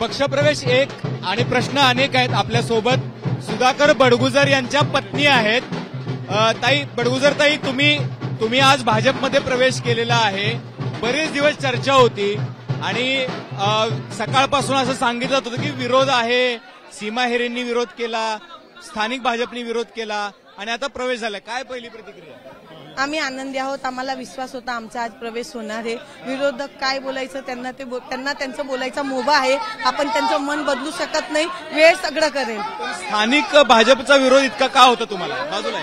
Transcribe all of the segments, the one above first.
पक्षप्रवेश एक आणि प्रश्न अनेक आहेत. आपल्या सोबत सुधाकर बडगुजर यांच्या पत्नी आहेत. ताई बडगुजर ताई, तुम्ही आज भाजपमध्ये प्रवेश केलेला आहे. बरेच दिवस चर्चा होती आणि सकाळपासून असं सांगितलं होतं की विरोध आहे, सीमा हेरेंनी विरोध केला, स्थानिक भाजपने विरोध केला आणि आता प्रवेश झाला. काय पहिली प्रतिक्रिया? आम्ही आनंदी आहोत. आम्हाला विश्वास होता आमचा आज प्रवेश होणार आहे. विरोधक काय बोलायचं त्यांना त्यांचं बोलायचा मोबा आहे. आपण त्यांचं मन बदलू शकत नाही. वेळ सगळं करेल. स्थानिक भाजपचा विरोध इतका का होता तुम्हाला? बाजूला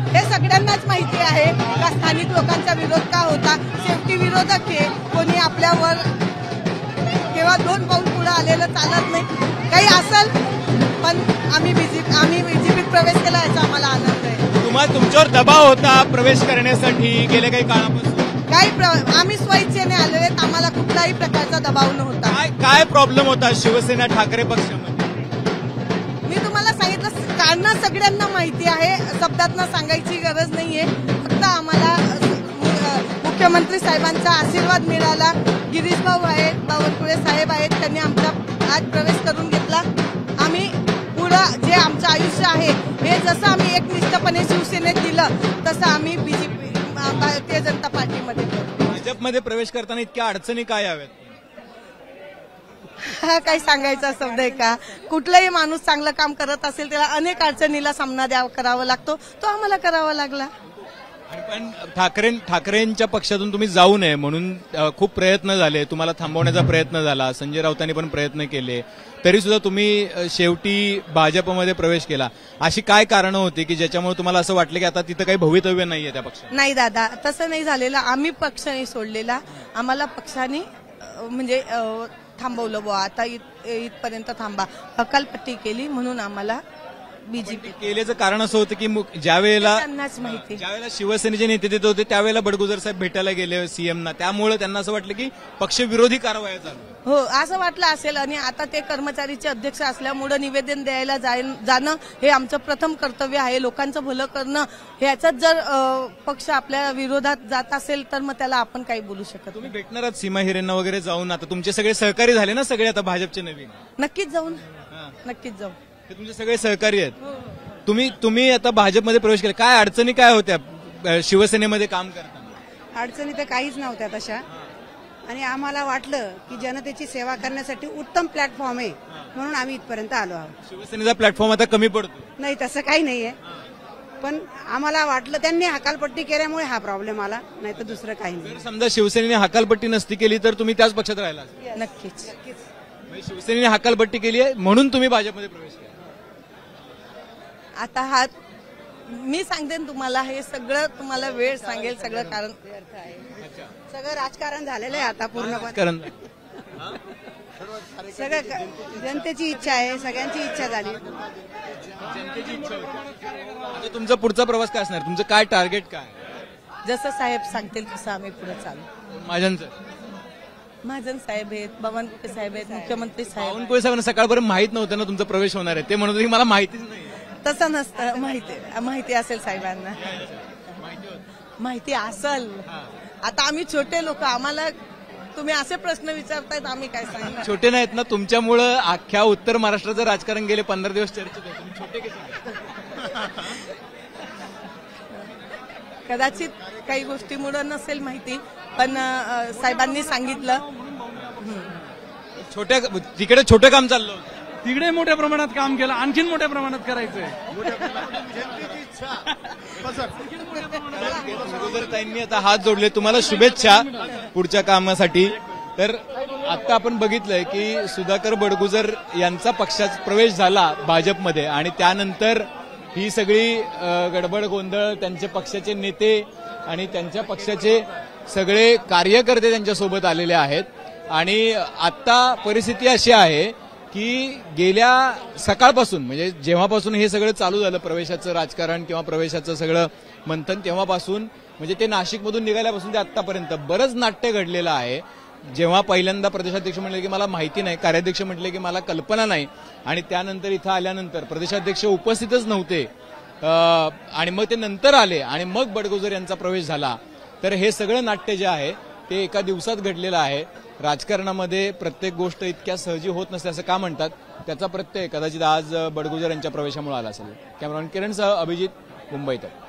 हे सगळ्यांनाच माहिती आहे का स्थानिक लोकांचा विरोध का होता. शेवटी विरोधक हे कोणी आपल्यावर केव्हा 2 पाऊल पुढे आलेलं चालत नाही. काही असेल पण आम्ही बीजेपीत प्रवेश केला याचा आम्हाला आनंद आहे. तुम्हाला तुमच्यावर दबाव होता प्रवेश करण्यासाठी गेल्या काही काळापासून? आम्ही स्वइच्छेने आलेले, आम्हाला कुठलाही प्रकारचा दबाव नव्हता. काय प्रॉब्लेम होता शिवसेना ठाकरे पक्षामध्ये? मी तुम्हाला सांगितलं, कारण सगळ्यांना माहिती आहे, शब्दांना सांगायची गरज नाहीये. फक्त आम्हाला मुख्यमंत्री साहेबांचा आशीर्वाद मिळाला. गिरीश भाऊ आहेत, बावनकुळे साहेब आहेत, त्यांनी आमचा आज प्रवेश करून घेतला. आम्ही पुढं जे आमचं आयुष्य आहे हे जसं आम्ही एकनिष्ठपणे शिवसेनेत दिलं तसं आम्ही बीजेपी भारतीय जनता पार्टीमध्ये भाजपमध्ये प्रवेश करताना इतक्या अडचणी काय हव्यात? हा काही सांगायचा शब्द आहे का? कुठलाही माणूस चांगलं काम करत असेल त्याला अनेक अडचणीला सामना करावा लागतो. तो आम्हाला करावा लागला. पण ठाकरेंच्या पक्षातून तुम्ही जाऊ नये म्हणून खूप प्रयत्न झाले, तुम्हाला थांबवण्याचा प्रयत्न झाला, संजय राऊतांनी पण प्रयत्न केले, तरी सुद्धा तुम्ही शेवटी भाजपमध्ये प्रवेश केला. अशी काय कारणं होती की ज्याच्यामुळे तुम्हाला असं वाटलं की आता तिथं काही भवितव्य नाहीये त्या पक्षात? नाही दादा, तसं नाही झालेलं. आम्ही पक्ष नाही सोडलेला. आम्हाला पक्षाने म्हणजे थांबवलं बुवा, आता इथपर्यंत थांबा, हकालपट्टी केली म्हणून आम्हाला बीजेपी केल्याचं कारण असं होतं की ज्यावेळेला शिवसेनेचे नेते तिथे होते त्यावेळेला बडगुजर साहेब भेटायला गेले सीएमना, त्यामुळे त्यांना असं वाटलं की पक्षविरोधी कारवाया चालू. हो, असं वाटलं असेल. आणि आता ते कर्मचारीचे अध्यक्ष असल्यामुळे निवेदन द्यायला जाणं हे आमचं प्रथम कर्तव्य आहे. लोकांचं भलं करणं ह्याचाच जर पक्ष आपल्या विरोधात जात असेल तर मग त्याला आपण काही बोलू शकत. तुम्ही भेटणार आहात सीमा हिरेंना वगैरे जाऊन? आता तुमचे सगळे सहकारी झाले ना सगळे आता भाजपचे नवीन? नक्कीच जाऊन, नक्कीच जाऊ. हे तुमचे सगळे सहकारी आहेत. तुम्ही आता भाजपमध्ये प्रवेश केला, काय अडचणी काय होत्या शिवसेनेमध्ये काम करताना? अडचणी तर काहीच नव्हत्या तशा. आणि आम्हाला वाटलं की जनतेची सेवा करण्यासाठी उत्तम प्लॅटफॉर्म आहे म्हणून आम्ही इथपर्यंत आलो आहोत. शिवसेनेचा प्लॅटफॉर्म आता कमी पडतो? नाही, तसं काही नाहीये. पण आम्हाला वाटलं त्यांनी हकालपट्टी केल्यामुळे हा प्रॉब्लेम आला, नाही तर दुसरं काही नाही. समजा शिवसेनेने हकालपट्टी नसती केली तर तुम्ही त्याच पक्षात राहिला? नक्कीच. शिवसेनेने हकालपट्टी केली आहे म्हणून तुम्ही भाजपमध्ये प्रवेश केला. आता हा मी सांगते तुम्हाला, हे सगळं तुम्हाला वेळ सांगेल. सगळं कारण सगळं राजकारण झालेलं आहे आता पूर्ण. सगळं जनतेची इच्छा आहे, सगळ्यांची इच्छा झाली. तुमचा पुढचा प्रवास काय असणार? तुमचं काय टार्गेट काय? जसं साहेब सांगतील तसं आम्ही पुढे चालू. महाजन साहेब आहेत, बावनकुळे साहेब आहेत, मुख्यमंत्री साहेब. बावनकुळे साहेबांना सकाळपर्यंत माहित नव्हतं ना तुमचा प्रवेश होणार आहे, ते म्हणत होते की मला माहितीच नाही. तसं नसतं. माहिती असेल साहेबांना, माहिती असेल. आता आम्ही छोटे लोक, आम्हाला तुम्ही असे प्रश्न विचारतायत, आम्ही काय सांगणार? छोटे नाहीत ना, तुमच्यामुळं अख्ख्या उत्तर महाराष्ट्राचं राजकारण गेले 15 दिवस चर्चेत आहे. तुम्ही छोटे कसे? कदाचित काही गोष्टीमुळे नसेल माहिती, पण साहेबांनी सांगितलं. तिकडे छोटं काम चाललं होतं, तिकडे मोठ्या प्रमाणात काम केलं, आणखीन मोठ्या प्रमाणात करायचंय. त्यांनी आता हात जोडले. तुम्हाला शुभेच्छा पुढच्या कामासाठी. तर आता आपण बघितलंय की सुधाकर बडगुजर यांचा पक्षात प्रवेश झाला भाजपमध्ये आणि त्यानंतर ही सगळी गडबड गोंधळ, त्यांचे पक्षाचे नेते आणि त्यांच्या पक्षाचे सगळे कार्यकर्ते त्यांच्यासोबत आलेले आहेत. आणि आता परिस्थिती अशी आहे की गेल्या सकाळपासून, म्हणजे जेव्हापासून हे सगळं चालू झालं प्रवेशाचं राजकारण किंवा प्रवेशाचं सगळं मंथन, तेव्हापासून म्हणजे ते नाशिकमधून निघाल्यापासून ते आतापर्यंत बरंच नाट्य घडलेलं आहे. जेव्हा पहिल्यांदा प्रदेशाध्यक्ष म्हटले की मला माहिती नाही, कार्याध्यक्ष म्हटले की मला कल्पना नाही, आणि त्यानंतर इथं आल्यानंतर प्रदेशाध्यक्ष उपस्थितच नव्हते आणि मग ते नंतर आले आणि मग बडगुजर यांचा प्रवेश झाला. तर हे सगळं नाट्य जे आहे ते एका दिवसात घडलेलं आहे. राजकारणामध्ये प्रत्येक गोष्ट इतक्या सहजी होत नसते असं का म्हणतात, त्याचा प्रत्यय कदाचित आज बडगुजर यांच्या प्रवेशामुळे आला असेल. कॅमेरामॅन किरणसह अभिजित, मुंबई तक.